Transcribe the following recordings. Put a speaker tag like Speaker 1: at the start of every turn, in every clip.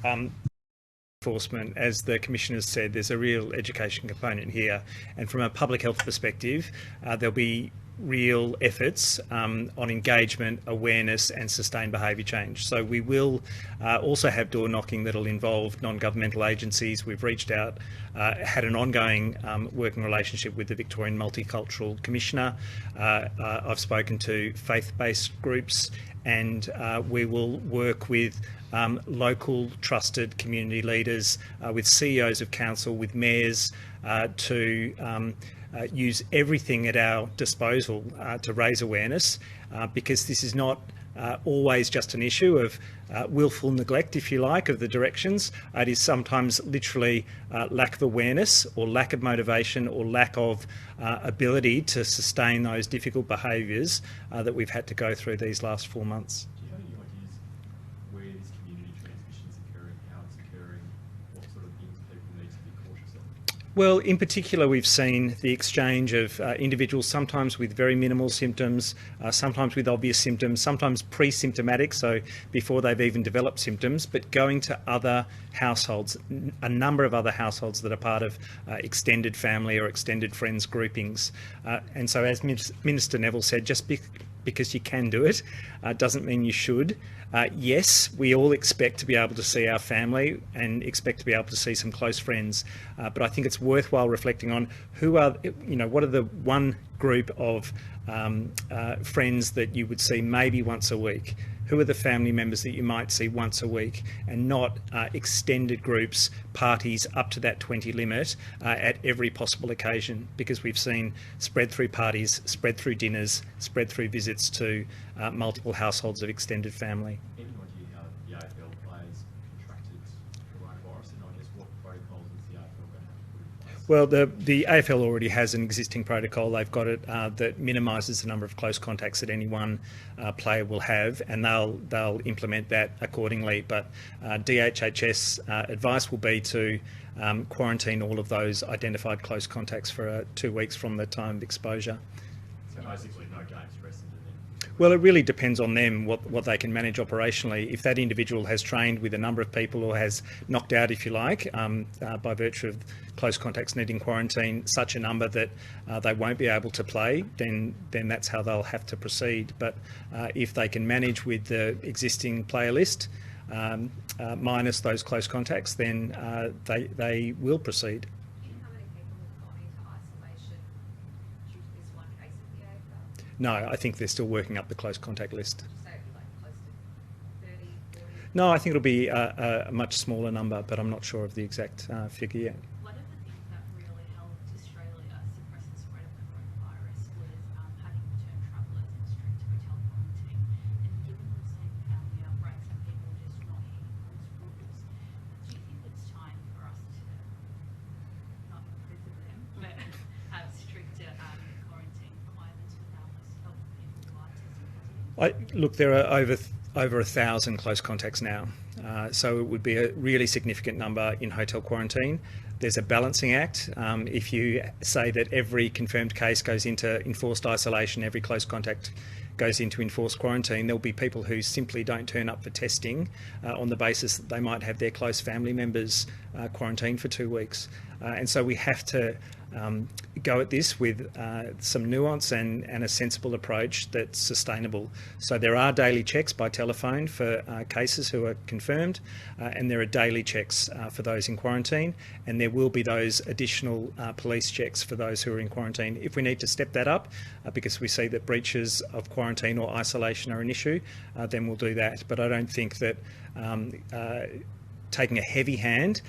Speaker 1: enforcement, as the Commissioner said, there's a real education component here, and from a public health perspective, there'll be real efforts on engagement, awareness and sustained behaviour change. So we will also have door knocking that'll involve non-governmental agencies. We've reached out, had an ongoing working relationship with the Victorian Multicultural Commissioner. I've spoken to faith-based groups, and we will work with local trusted community leaders, with CEOs of council, with mayors, to use everything at our disposal to raise awareness, because this is not always just an issue of willful neglect, if you like, of the directions. It is sometimes literally lack of awareness or lack of motivation or lack of ability to sustain those difficult behaviours that we've had to go through these last 4 months.
Speaker 2: Do you have any ideas where this community transmission is occurring, how it's occurring, what sort of things people need to be cautious of?
Speaker 1: Well, in particular, we've seen the exchange of individuals, sometimes with very minimal symptoms, sometimes with obvious symptoms, sometimes pre-symptomatic, so before they've even developed symptoms, but going to other households, a number of other households that are part of extended family or extended friends groupings. And so, as Minister Neville said, just because you can do it doesn't mean you should. Yes, we all expect to be able to see our family and expect to be able to see some close friends, but I think it's worthwhile reflecting on who are, what are the one group of friends that you would see maybe once a week? Who are the family members that you might see once a week, and not extended groups, parties up to that 20 limit at every possible occasion, because we've seen spread through parties, spread through dinners, spread through visits to multiple households of extended family.
Speaker 2: Any idea how the AFL players contracted coronavirus, and I guess what protocols is the AFL going to have to put in place?
Speaker 1: Well, the AFL already has an existing protocol. They've got it that minimises the number of close contacts that any one player will have, and they'll implement that accordingly. But DHHS advice will be to quarantine all of those identified close contacts for 2 weeks from the time of exposure.
Speaker 2: So basically no games for Essendon then?
Speaker 1: Well, it really depends on them, what they can manage operationally. If that individual has trained with a number of people or has knocked out, if you like, by virtue of close contacts needing quarantine, such a number that they won't be able to play, then that's how they'll have to proceed. But if they can manage with the existing player list, minus those close contacts, then they will proceed.
Speaker 3: How many people have gone into isolation due to this one case at the AFL?
Speaker 1: No, I think they're still working up the close contact list.
Speaker 3: Would you say it'd be like close to 30, 40?
Speaker 1: No, I think it'll be a much smaller number, but I'm not sure of the exact figure yet.
Speaker 4: One of the things that really helped Australia suppress the spread of the coronavirus was having returned travellers in strict hotel quarantine. And given we've seen family outbreaks and people just not heeding those rules, do you think it's time for us to not visit them, but have stricter quarantine requirements with our most health people who are testing positive?
Speaker 1: Look, there are over 1,000 close contacts now, so it would be a really significant number in hotel quarantine. There's a balancing act. If you say that every confirmed case goes into enforced isolation, every close contact goes into enforced quarantine, there'll be people who simply don't turn up for testing on the basis that they might have their close family members quarantined for 2 weeks. And so we have to go at this with some nuance and a sensible approach that's sustainable. So there are daily checks by telephone for cases who are confirmed, and there are daily checks for those in quarantine, and there will be those additional police checks for those who are in quarantine. If we need to step that up because we see that breaches of quarantine or isolation are an issue, then we'll do that. But I don't think that taking a heavy hand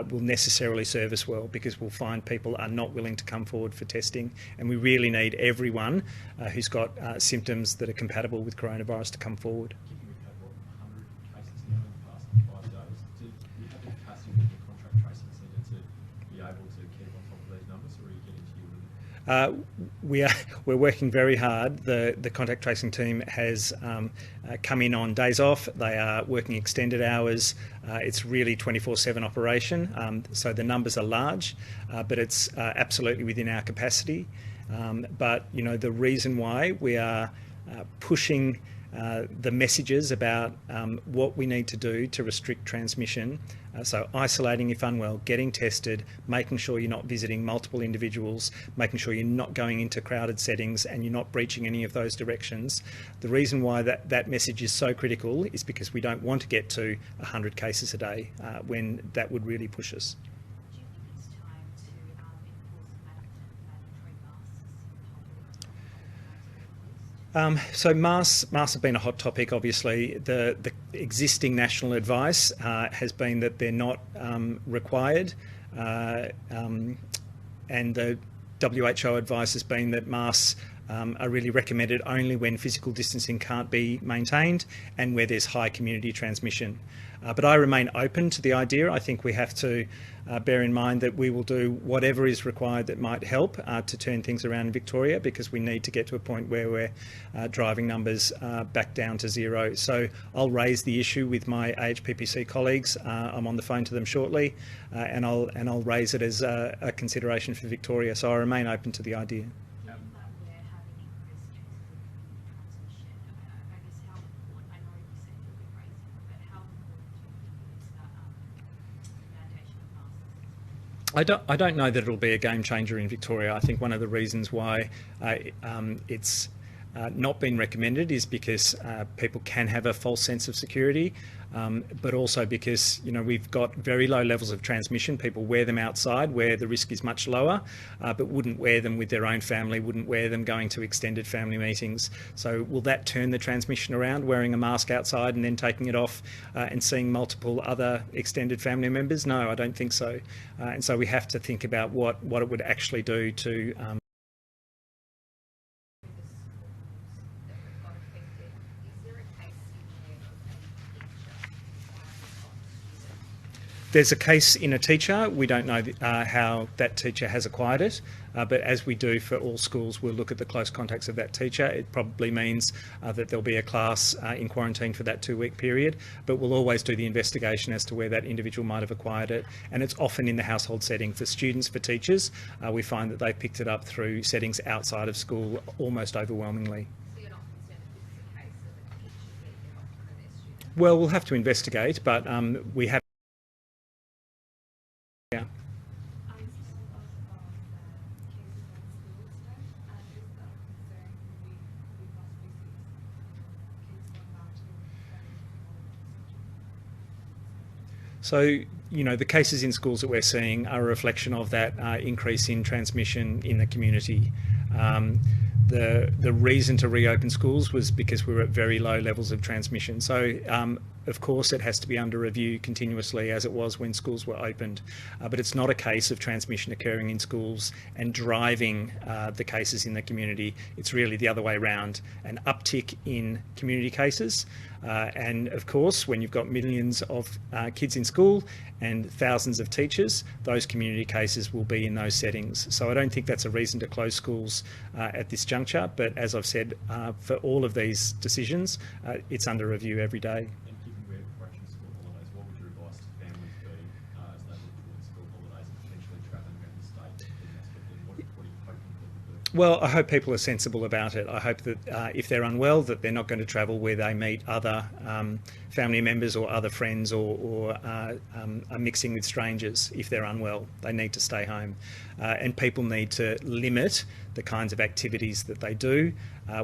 Speaker 1: will necessarily serve us well, because we'll find people are not willing to come forward for testing, and we really need everyone who's got symptoms that are compatible with coronavirus to come forward.
Speaker 2: Given we've had, 100 cases now in the past 5 days, do you have the capacity in the contract tracing centre to be able to keep on top of these numbers, or are you getting to your limit?
Speaker 1: We're working very hard. The contact tracing team has come in on days off. They are working extended hours. It's really 24/7 operation. So the numbers are large, but it's absolutely within our capacity. But the reason why we are pushing the messages about what we need to do to restrict transmission. So isolating if unwell, getting tested, making sure you're not visiting multiple individuals, making sure you're not going into crowded settings and you're not breaching any of those directions. The reason why that message is so critical is because we don't want to get to 100 cases a day when that would really push us.
Speaker 4: Do you think it's time to enforce mandatory masks in public?
Speaker 1: So masks have been a hot topic, obviously. The existing national advice has been that they're not required, and the WHO advice has been that masks are really recommended only when physical distancing can't be maintained and where there's high community transmission. But I remain open to the idea. I think we have to bear in mind that we will do whatever is required that might help to turn things around in Victoria, because we need to get to a point where we're driving numbers back down to zero. So I'll raise the issue with my AHPPC colleagues. I'm on the phone to them shortly, and I'll raise it as a consideration for Victoria. So I remain open to the idea.
Speaker 4: Given that we're having increased cases of community transmission, I guess how important, I know you said you'll be raising it, but how important do you think is that mandation of masks?
Speaker 1: I don't know that it'll be a game changer in Victoria. I think one of the reasons why it's not been recommended is because people can have a false sense of security, but also because we've got very low levels of transmission. People wear them outside where the risk is much lower, but wouldn't wear them with their own family, wouldn't wear them going to extended family meetings. So will that turn the transmission around, wearing a mask outside and then taking it off and seeing multiple other extended family members? No, I don't think so. And so we have to think about what it would actually do to
Speaker 3: that got affected. Is there a case in there of a teacher
Speaker 1: There's a case in a teacher. We don't know how that teacher has acquired it, but as we do for all schools, we'll look at the close contacts of that teacher. It probably means that there'll be a class in quarantine for that 2-week period, but we'll always do the investigation as to where that individual might have acquired it. And it's often in the household setting. For students, for teachers, we find that they picked it up through settings outside of school almost overwhelmingly.
Speaker 3: So you're not concerned if this is a case of a teacher getting it off one of their students?
Speaker 1: Well, we'll have to investigate, but we have. Yeah. So, the cases in schools that we're seeing are a reflection of that increase in transmission in the community. The reason to reopen schools was because we were at very low levels of transmission. So, of course, it has to be under review continuously, as it was when schools were opened. But it's not a case of transmission occurring in schools and driving the cases in the community. It's really the other way around, an uptick in community cases. And of course, when you've got millions of kids in school and thousands of teachers, those community cases will be in those settings. So I don't think that's a reason to close schools at this juncture. But as I've said, for all of these decisions, it's under review every day.
Speaker 2: And given we're approaching school holidays, what would your advice to families be as they look towards school holidays and potentially travelling around the state in that sort of thing? What are you hoping people do?
Speaker 1: Well, I hope people are sensible about it. I hope that if they're unwell, that they're not going to travel where they meet other family members or other friends or are mixing with strangers. If they're unwell, they need to stay home. And people need to limit the kinds of activities that they do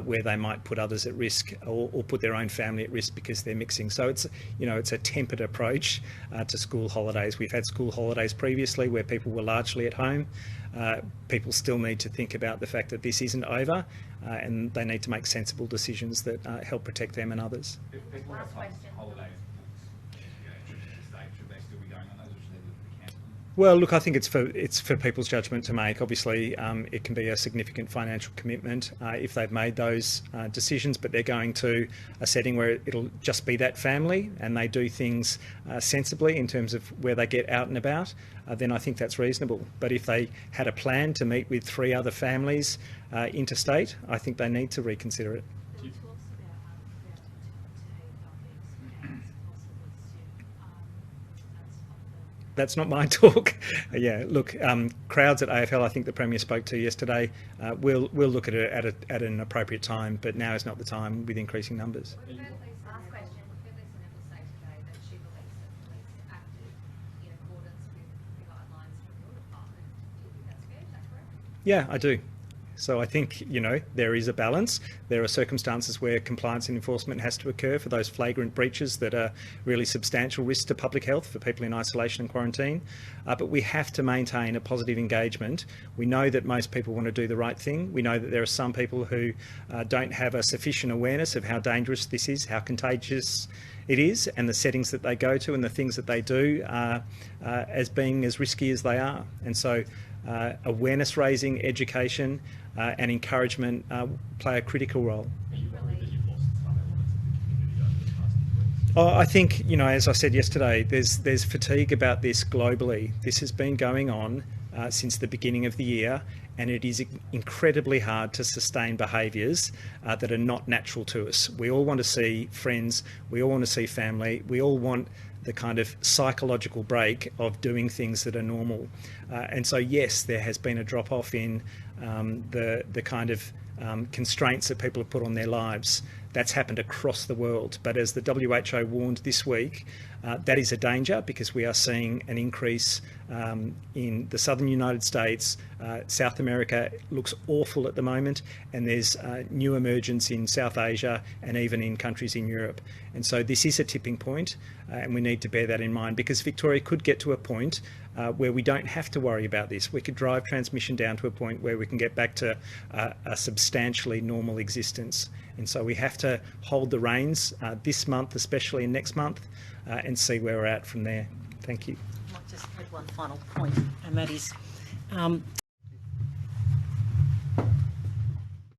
Speaker 1: where they might put others at risk or put their own family at risk because they're mixing. So it's a tempered approach to school holidays. We've had school holidays previously where people were largely at home. People still need to think about the fact that this isn't over and they need to make sensible decisions that help protect them and others.
Speaker 5: If people
Speaker 3: Last
Speaker 5: have
Speaker 3: question.
Speaker 5: holidays, should they still be going on those, or should they be cancelled?
Speaker 1: Well, look, I think it's for people's judgment to make. Obviously, it can be a significant financial commitment if they've made those decisions, but they're going to a setting where it'll just be that family and they do things sensibly in terms of where they get out and about, then I think that's reasonable. But if they had a plan to meet with 3 other families interstate, I think they need to reconsider it.
Speaker 4: There were talks about to take public scans possibly soon. That's of the
Speaker 1: That's not my talk. Yeah, look, crowds at AFL, I think the Premier spoke to yesterday, we'll look at it at an appropriate time, but now is not the time with increasing numbers.
Speaker 3: What about Lisa? Last question. What about Lisa Neville say today that she believes that police acted in accordance with the guidelines from your department? Do you think that's fair? Is that correct?
Speaker 1: Yeah, I do. So I think, there is a balance. There are circumstances where compliance and enforcement has to occur for those flagrant breaches that are really substantial risks to public health for people in isolation and quarantine. But we have to maintain a positive engagement. We know that most people want to do the right thing. We know that there are some people who don't have a sufficient awareness of how dangerous this is, how contagious it is, and the settings that they go to and the things that they do as being as risky as they are. And so awareness raising, education and encouragement play a critical role.
Speaker 2: Are you worried that you've lost some elements of the community over the past few weeks?
Speaker 1: I think, as I said yesterday, there's fatigue about this globally. This has been going on since the beginning of the year, and it is incredibly hard to sustain behaviours that are not natural to us. We all want to see friends, we all want to see family, we all want the kind of psychological break of doing things that are normal. And so, yes, there has been a drop-off in the kind of constraints that people have put on their lives. That's happened across the world. But as the WHO warned this week, that is a danger because we are seeing an increase in the southern United States. South America looks awful at the moment, and there's new emergence in South Asia and even in countries in Europe. And so this is a tipping point, and we need to bear that in mind because Victoria could get to a point where we don't have to worry about this. We could drive transmission down to a point where we can get back to a substantially normal existence. And so we have to hold the reins this month, especially, and next month, and see where we're at from there. Thank you.
Speaker 6: I might just add one final point, and that is